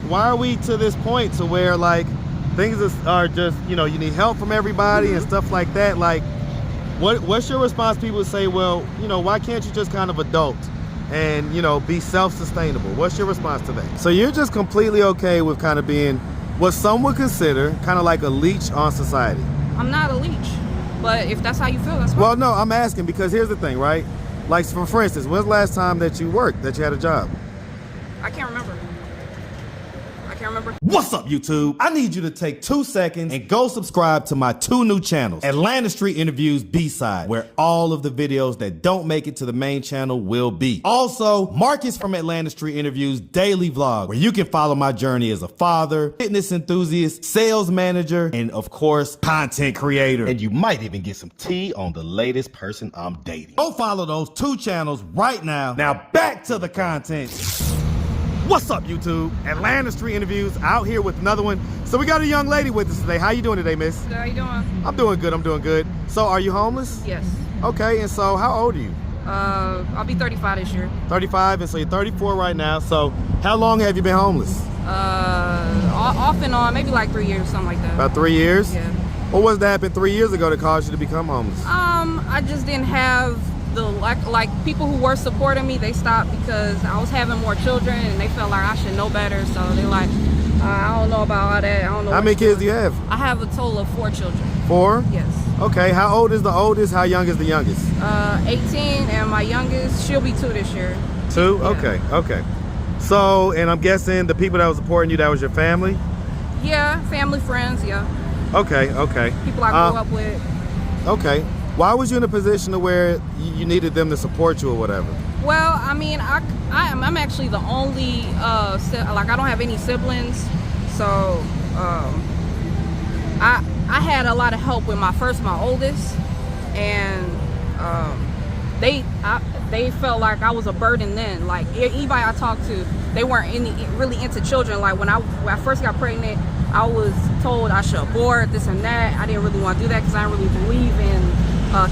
why are we to this point to where like things are just, you know, you need help from everybody and stuff like that? Like, what's your response? People say, well, you know, why can't you just kind of adult and, you know, be self-sustainable? What's your response to that? So you're just completely okay with kind of being what some would consider kind of like a leech on society? I'm not a leech, but if that's how you feel, that's fine. Well, no, I'm asking because here's the thing, right? Like, for instance, when's the last time that you worked, that you had a job? I can't remember. What's up, YouTube? I need you to take 2 seconds and go subscribe to my 2 new channels, Atlanta Street Interviews B-Side, where all of the videos that don't make it to the main channel will be. Also, Marcus from Atlanta Street Interviews Daily Vlog, where you can follow my journey as a father, fitness enthusiast, sales manager, and of course, content creator. And you might even get some tea on the latest person I'm dating. Go follow those 2 channels right now. Now back to the content. What's up, YouTube? Atlanta Street Interviews out here with another one. So we got a young lady with us today. How you doing today, miss? How you doing? I'm doing good. So are you homeless? Yes. Okay, and so how old are you? I'll be 35 this year. 35, and so you're 34 right now. So how long have you been homeless? Off and on, maybe like 3 years, something like that. About 3 years? Yeah. What was that happened 3 years ago that caused you to become homeless? I just didn't have the like people who were supporting me. They stopped because I was having more children and they felt like I should know better. So they're like, I don't know about all that. I don't know. How many kids do you have? I have a total of 4 children. 4? Yes. Okay. How old is the oldest? How young is the youngest? 18, and my youngest, she'll be 2 this year. 2? Yeah. Okay. So, and I'm guessing the people that was supporting you, that was your family? Yeah, family, friends, yeah. Okay. People I grew up with. Okay. Why was you in a position to where you needed them to support you or whatever? Well, I mean, I'm actually the only, like I don't have any siblings. So I had a lot of help with my oldest. And they felt like I was a burden then. Like anybody I talked to, they weren't really into children. Like when I first got pregnant, I was told I should abort, this and that. I didn't really want to do that because I didn't really believe in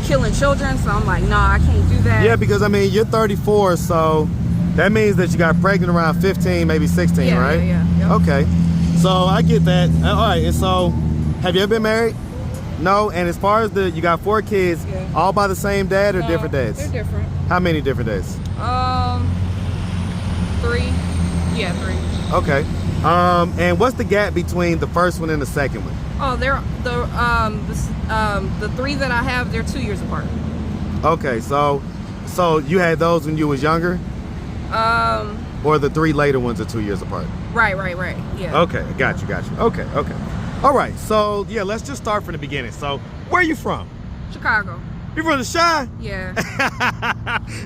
killing children. So I'm like, nah, I can't do that. Yeah, because I mean, you're 34, so that means that you got pregnant around 15, maybe 16, yeah, right? Yeah. Yep. Okay, so I get that. All right, and so have you ever been married? No. And as far as you got 4 kids, all by the same dad or different dads? They're different. How many different dads? 3. Yeah, 3. Okay. And what's the gap between the first one and the second one? Oh, they're the 3 that I have, they're 2 years apart. Okay, so you had those when you was younger? Or the 3 later ones are 2 years apart? Right. Yeah. Okay, got you. Okay. All right, so yeah, let's just start from the beginning. So where are you from? Chicago. You from the Chi? Yeah.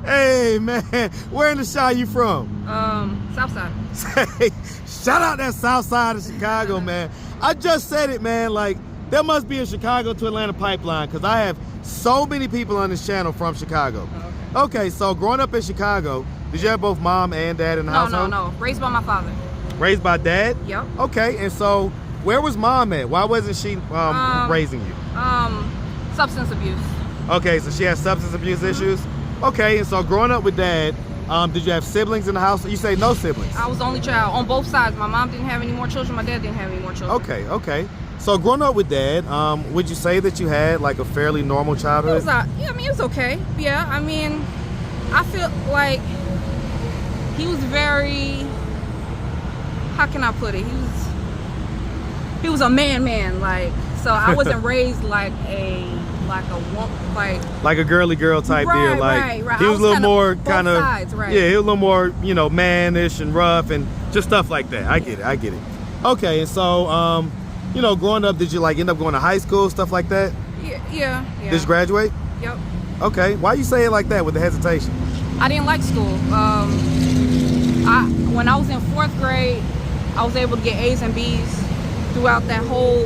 Hey man, where in the Chi you from? South Side. Shout out that South Side of Chicago, man. I just said it, man. Like, there must be a Chicago to Atlanta pipeline because I have so many people on this channel from Chicago. Oh, okay, so growing up in Chicago, did you have both mom and dad in the household? No. Raised by my father. Raised by dad? Yep. Okay, and so where was mom at? Why wasn't she raising you? Substance abuse. Okay, so she has substance abuse issues? Okay, and so growing up with dad, did you have siblings in the house? You say no siblings. I was the only child on both sides. My mom didn't have any more children. My dad didn't have any more children. Okay. So growing up with dad, would you say that you had like a fairly normal childhood? It was okay. Yeah, I mean, I feel like he was very, how can I put it? He was a man. Like, so I wasn't raised like a girly girl type deal. Like right. He was a little more kind of right. Yeah, he was a little more, you know, mannish and rough and just stuff like that. I get it. Okay, and so you know, growing up, did you like end up going to high school, stuff like that? Yeah. Did you graduate? Yep. Okay. Why you say it like that with the hesitation? I didn't like school. When I was in 4th grade, I was able to get A's and B's throughout that whole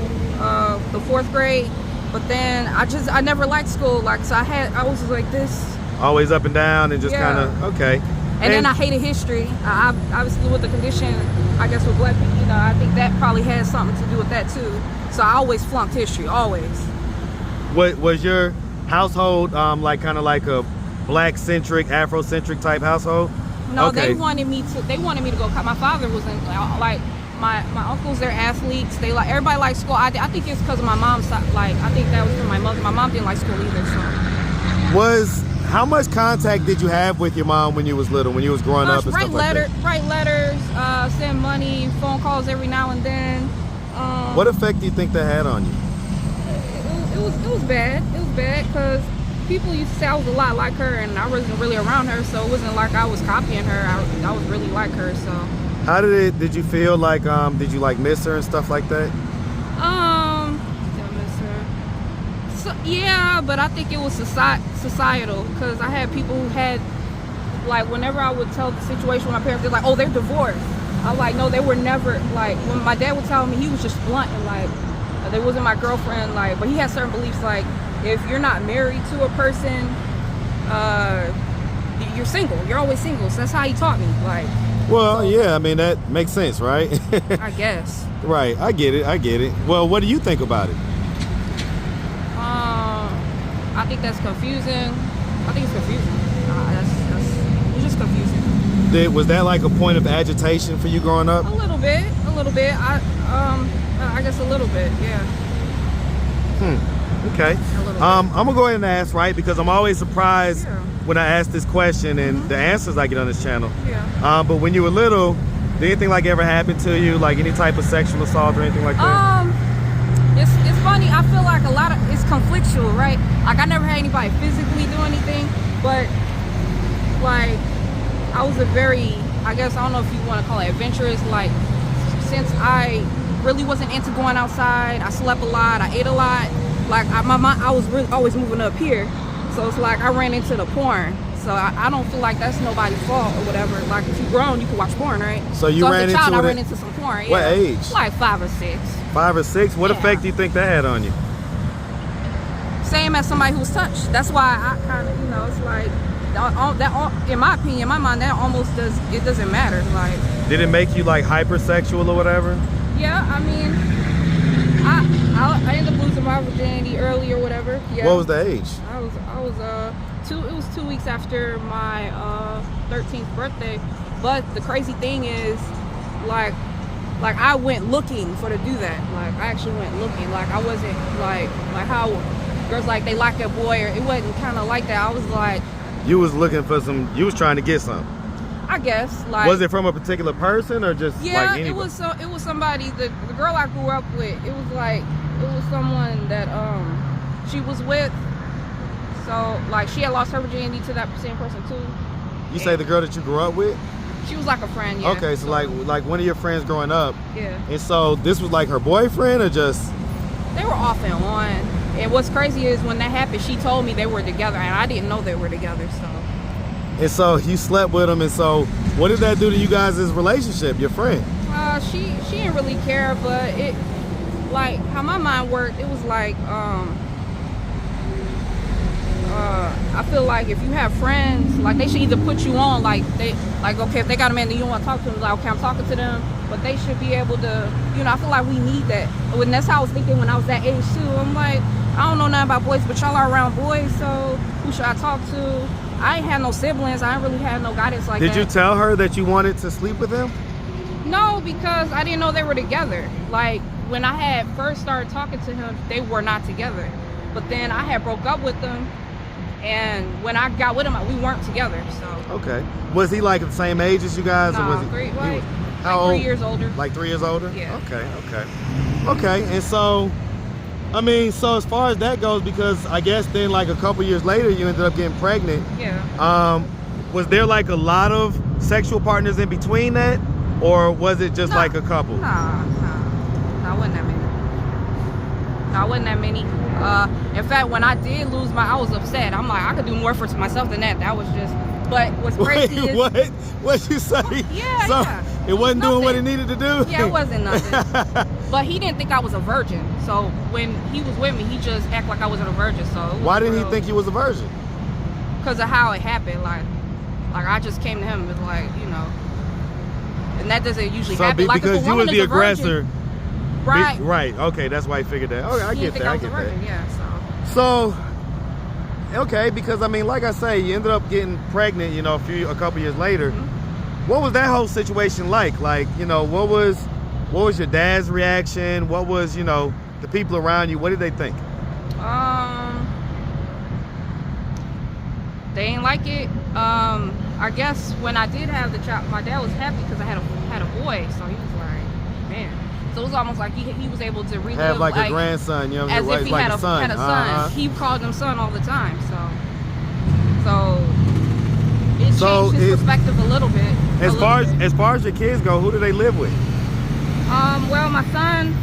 the 4th grade. But then I never liked school. Like, so I was like this. Always up and down and just kind of, okay. And then I hated history. I obviously with the condition, I guess with black people, you know, I think that probably has something to do with that too. So I always flunked history, always. What was your household like kind of like a black-centric, Afro-centric type household? No, okay. They wanted me to go. My father was in like my uncles, they're athletes. They like everybody likes school. I think it's because of my mom's side. Like I think that was from my mother. My mom didn't like school either. So How much contact did you have with your mom when you was little, when you was growing up and stuff like that? Write letters, send money, phone calls every now and then. What effect do you think that had on you? It was bad. It was bad because people used to say I was a lot like her, and I wasn't really around her, so it wasn't like I was copying her. I was really like her. So. How did you feel like? Did you like miss her and stuff like that? Did I miss her? So, yeah, but I think it was societal because I had people who had, like, whenever I would tell the situation with my parents, they're like, oh, they're divorced. I was like, no, they were never, like, when my dad would tell me, he was just blunt and like, they wasn't my girlfriend, like, but he had certain beliefs, like, if you're not married to a person, you're single. You're always single. So that's how he taught me, like. Well, yeah, I mean, that makes sense, right? I guess. Right, I get it. Well, what do you think about it? I think that's confusing. I think it's confusing. It's just confusing. Was that like a point of agitation for you growing up? A little bit. I guess a little bit, yeah. Okay. I'm gonna go ahead and ask, right? Because I'm always surprised when I ask this question and the answers I get on this channel. Yeah. But when you were little, did anything like ever happen to you, like any type of sexual assault or anything like that? It's funny. I feel like a lot of it's conflictual, right? Like I never had anybody physically do anything, but like I was a very, I guess, I don't know if you want to call it adventurous. Like since I really wasn't into going outside, I slept a lot, I ate a lot. Like I was really always moving up here, so it's like I ran into the porn. So I don't feel like that's nobody's fault or whatever. Like if you're grown, you can watch porn, right? So you ran as a child, into I ran into some porn. What age? Like 5 or 6. 5 or 6? What effect do you think that had on you? Same as somebody who was touched. That's why I kind of, it's like that. In my opinion, in my mind, that almost doesn't matter. Like, did it make you like hypersexual or whatever? Yeah, I mean, I ended up losing my virginity early or whatever. Yeah. What was the age? It was 2 weeks after my 13th birthday. But the crazy thing is, like I went looking to do that. Like I actually went looking. Like I wasn't like how girls like they like a boy, or it wasn't kind of like that. I was like, you was looking for you was trying to get something. I guess. Like, was it from a particular person or just like anybody? it was somebody. The girl I grew up with. It was someone that she was with. So like she had lost her virginity to that same person too. You say the girl that you grew up with? She was like a friend, yeah. Okay, so like one of your friends growing up. Yeah. And so this was like her boyfriend or just? They were off and on. And what's crazy is when that happened, she told me they were together, and I didn't know they were together. So. And so you slept with him, and so what did that do to you guys' relationship, your friend? She didn't really care, but it, like how my mind worked, it was like I feel like if you have friends, like they should either put you on, okay, if they got a man that you don't want to talk to them, like okay, I'm talking to them, but they should be able to, I feel like we need that. And that's how I was thinking when I was that age too. I'm like, I don't know nothing about boys, but y'all are around boys, so who should I talk to? I ain't had no siblings. I ain't really had no guidance like that. Did you tell her that you wanted to sleep with him? No, because I didn't know they were together. Like when I had first started talking to him, they were not together. But then I had broke up with them, and when I got with him, we weren't together. So. Okay. Was he like the same age as you guys? No, or was he, how old? 3 years older. Like 3 years older? Yeah. Okay. And so, I mean, so as far as that goes, because I guess then like a couple years later, you ended up getting pregnant. Yeah. Was there like a lot of sexual partners in between that? Or was it just like a couple? Nah, wasn't that many. No, wasn't that many. In fact, when I did lose I was upset. I'm like, I could do more for myself than that. That was just, but what's crazy is... What? What'd you say? Yeah. It wasn't doing what it needed to do? Yeah, it wasn't nothing. But he didn't think I was a virgin. So when he was with me, he just acted like I wasn't a virgin. So why didn't he think you was a virgin? Because of how it happened. Like I just came to him with and that doesn't usually happen. Like because you was the aggressor. Right. Right. Okay, that's why he figured that. Okay, I get that. I get that. Yeah. So, okay, because I mean, like I say, you ended up getting pregnant. A couple years later. Mm-hmm. What was that whole situation like? Like, what What was your dad's reaction? What was, you know, the people around you? What did they think? They ain't like it. I guess when I did have the child, my dad was happy because I had a boy, so he was like, man. So it was almost like he was able to relive, have like a grandson, you know, as if he like had a son. Uh-huh. He called him son all the time, so it changed his perspective a little bit. As far as your kids go, who do they live with? Well, my son,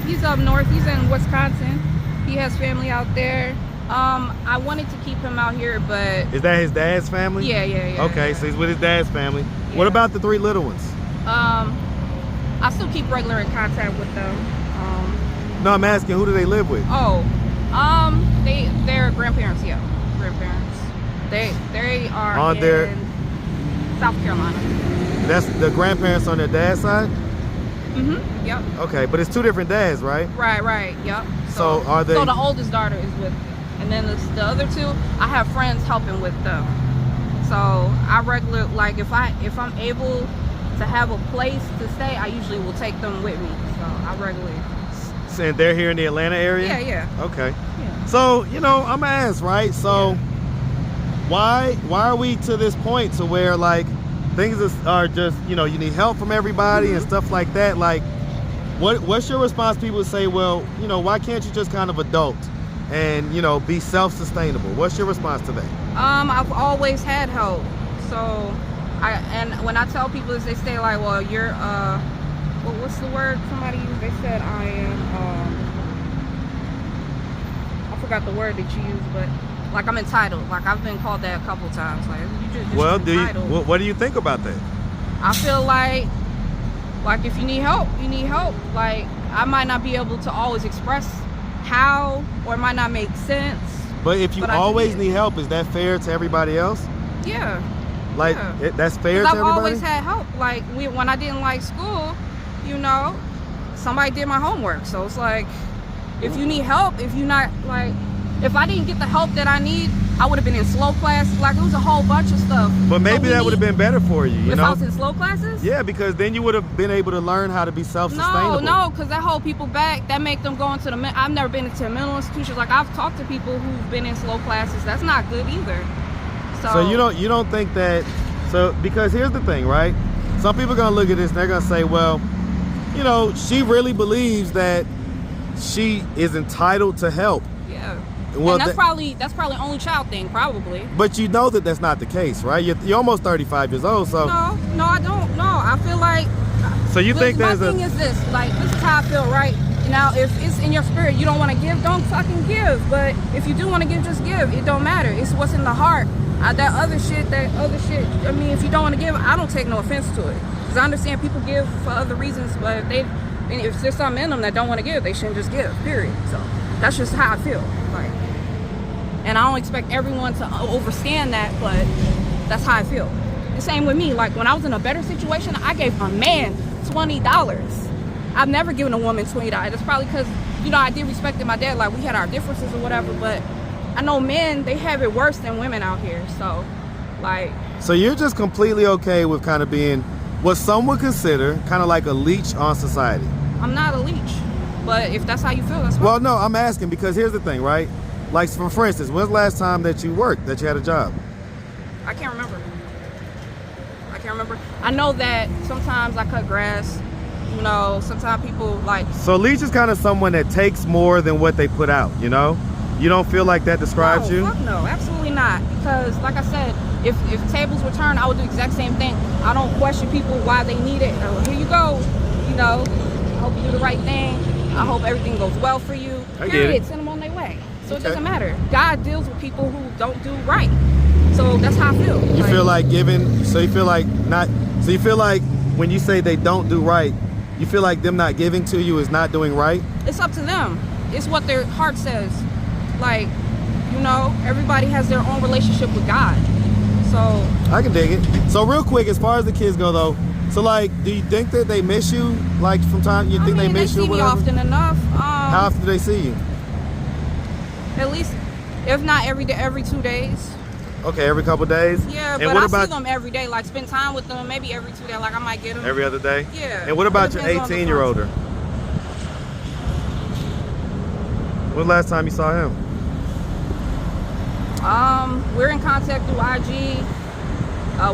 he's up north. He's in Wisconsin. He has family out there. I wanted to keep him out here, but is that his dad's family? Yeah. Okay, so he's with his dad's family. Yeah. What about the 3 little ones? I still keep regular in contact with them. No, I'm asking, who do they live with? They're grandparents. Yeah, grandparents. They are on in South Carolina. That's the grandparents on their dad's side? Mm-hmm. Yep. Okay, but it's 2 different dads, right? Right. Yep. So are they? So the oldest daughter is with them, and then the other 2, I have friends helping with them. So I like if I'm able to have a place to stay, I usually will take them with me. So I regularly. And they're here in the Atlanta area? Yeah. Okay. Yeah. So, you know, I'm gonna ask, right? So why are we to this point to where like things are just, you know, you need help from everybody and stuff like that? Like what's your response? People say, well, you know, why can't you just kind of adult and, you know, be self-sustainable? What's your response to that? I've always had help. So and when I tell people this, they say like, well, you're what's the word somebody used? They said I am I forgot the word that you used, but like I'm entitled. Like I've been called that a couple times. Like you just well, entitled. What do you think about that? I feel like if you need help, you need help. Like I might not be able to always express how, or it might not make sense. But if you always need help, is that fair to everybody else? Yeah. Like that's fair to everybody? I've always had help. Like when I didn't like school, you know, somebody did my homework. So it's like, if you need help, if I didn't get the help that I need, I would have been in slow class. Like it was a whole bunch of stuff. But maybe that would have been better for you, you know? If I was in slow classes? Yeah, because then you would have been able to learn how to be self-sustainable. No, because that hold people back. That make them go into I've never been into mental institutions. Like I've talked to people who've been in slow classes. That's not good either. So you don't think that, because here's the thing, right? Some people are gonna look at this and they're gonna say, well, you know, she really believes that she is entitled to help. Yeah. Well, and that's probably only child thing, probably. But you know that that's not the case, right? You're almost 35 years old, so. No, I don't. No, I feel like. So you think there's my thing is this, like, this is how I feel, right? Now, if it's in your spirit, you don't want to give, don't fucking give. But if you do want to give, just give. It don't matter. It's what's in the heart. That other shit, I mean, if you don't want to give, I don't take no offense to it. Because I understand people give for other reasons, but if there's something in them that don't want to give, they shouldn't just give, period. So that's just how I feel. Like, and I don't expect everyone to overstand that, but that's how I feel. The same with me. Like when I was in a better situation, I gave a man $20. I've never given a woman $20. It's probably because, you know, I did respect my dad. Like we had our differences or whatever, but I know men, they have it worse than women out here. So, like. So you're just completely okay with kind of being what some would consider kind of like a leech on society? I'm not a leech, but if that's how you feel, that's fine. Well, no, I'm asking because here's the thing, right? Like, for instance, when's the last time that you worked, that you had a job? I can't remember. I know that sometimes I cut grass. You know, sometimes people like. So leech is kind of someone that takes more than what they put out, you know? You don't feel like that describes you? Fuck no, absolutely not. Because like I said, if tables were turned, I would do the exact same thing. I don't question people why they need it. Oh, here you go. You know, I hope you do the right thing. I hope everything goes well for you. Period. Send them on their way. So it doesn't matter. God deals with people who don't do right. So that's how I feel. You feel like giving, so you feel like when you say they don't do right, you feel like them not giving to you is not doing right? It's up to them. It's what their heart says. Like, you know, everybody has their own relationship with God. So I can dig it. So real quick, as far as the kids go though, so like, do you think that they miss you? Like from time, you think they miss you? They see me often enough. How often do they see you? At least, if not every day, every 2 days. Okay, every couple days? Yeah, and but what I about see them every day. Like, spend time with them, maybe every 2 days. Like, I might get them. every other day? Yeah. And what about your 18-year-older? When last time you saw him? We're in contact through IG.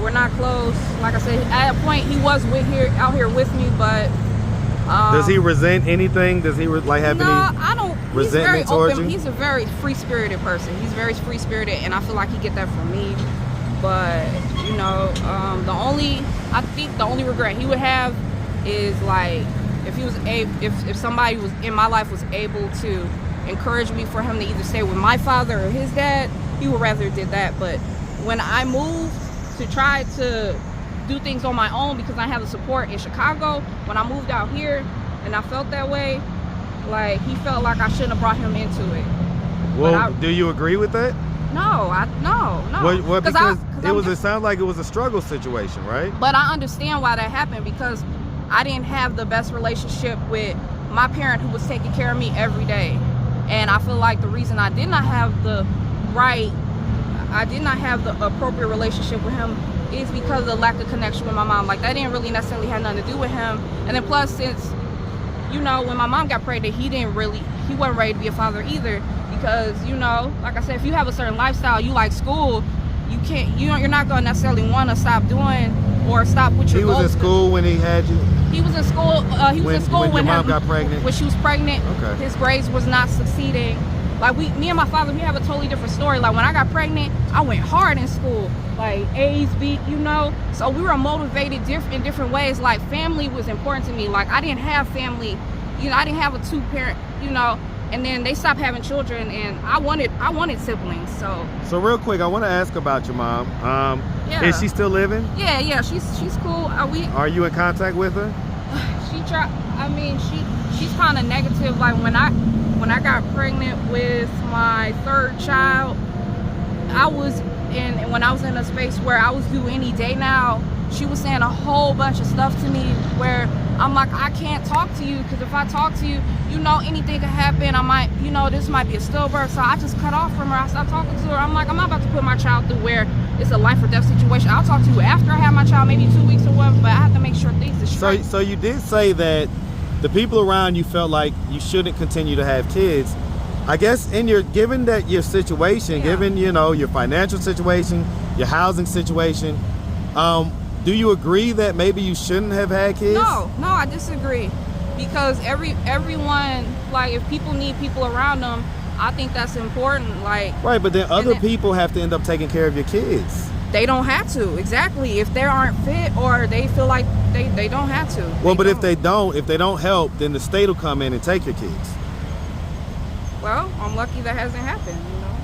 We're not close. Like I said, at a point he was out here with me, but does he resent anything? Does he like have any I don't. resentment towards you? He's a very free-spirited person. He's very free-spirited, and I feel like he get that from me. But you know, I think the only regret he would have is like if somebody was in my life was able to encourage me for him to either stay with my father or his dad, he would rather did that. But when I moved to try to do things on my own because I have the support in Chicago, when I moved out here and I felt that way, like he felt like I shouldn't have brought him into it. Well, do you agree with that? No. Well, because it sounded like it was a struggle situation, right? But I understand why that happened, because I didn't have the best relationship with my parent who was taking care of me every day. And I feel like the reason I did not have the appropriate relationship with him is because of the lack of connection with my mom. Like, that didn't really necessarily have nothing to do with him. And then plus, since, you know, when my mom got pregnant, he wasn't ready to be a father either. Because, you know, like I said, if you have a certain lifestyle, you like school, you're not going to necessarily want to stop doing or stop with your goals. He was in school when he had you? He was in school. When your mom got pregnant? When she was pregnant. Okay. His grades was not succeeding. Like, me and my father, we have a totally different story. Like, when I got pregnant, I went hard in school. Like, A's, B, you know? So we were motivated in different ways. Like, family was important to me. Like, I didn't have family. You know, I didn't have a two-parent, you know? And then they stopped having children, and I wanted siblings, so. So real quick, I want to ask about your mom. Yeah. Is she still living? Yeah, she's cool. Are you in contact with her? She's kind of negative. Like, when I got pregnant with my third child, when I was in a space where I was due any day now, she was saying a whole bunch of stuff to me where I'm like, I can't talk to you, because if I talk to you, you know, anything could happen. I might, you know, this might be a stillbirth. So I just cut off from her. I stopped talking to her. I'm like, I'm not about to put my child through where it's a life or death situation. I'll talk to you after I have my child, maybe 2 weeks or whatever, but I have to make sure things are straight. So you did say that the people around you felt like you shouldn't continue to have kids. I guess given that your situation, given, you know, your financial situation, your housing situation, do you agree that maybe you shouldn't have had kids? No, I disagree. Because everyone, like, if people need people around them, I think that's important. Like, right, but then other people have to end up taking care of your kids. They don't have to, exactly. If they aren't fit or they feel like they don't have to. Well, but if they don't help, then the state will come in and take your kids. Well, I'm lucky that hasn't happened, you know.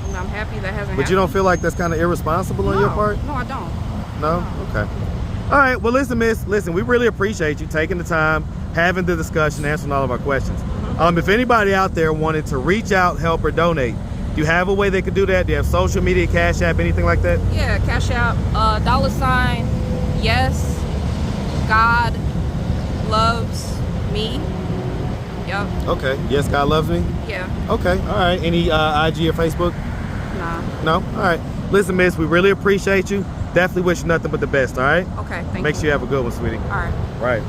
And I'm happy that hasn't happened. But you don't feel like that's kind of irresponsible on your part? No, I don't. No? Okay. All right. Well, listen, miss. Listen, we really appreciate you taking the time, having the discussion, answering all of our questions. If anybody out there wanted to reach out, help, or donate, do you have a way they could do that? Do you have social media, Cash App, anything like that? Yeah, Cash App, $, yes, God loves me. Yep. Okay. Yes, God loves me? Yeah. Okay. All right. Any IG or Facebook? Nah. No? All right. Listen, miss, we really appreciate you. Definitely wish you nothing but the best, all right? Okay, thank you. Make sure you have a good one, sweetie. All right. Right.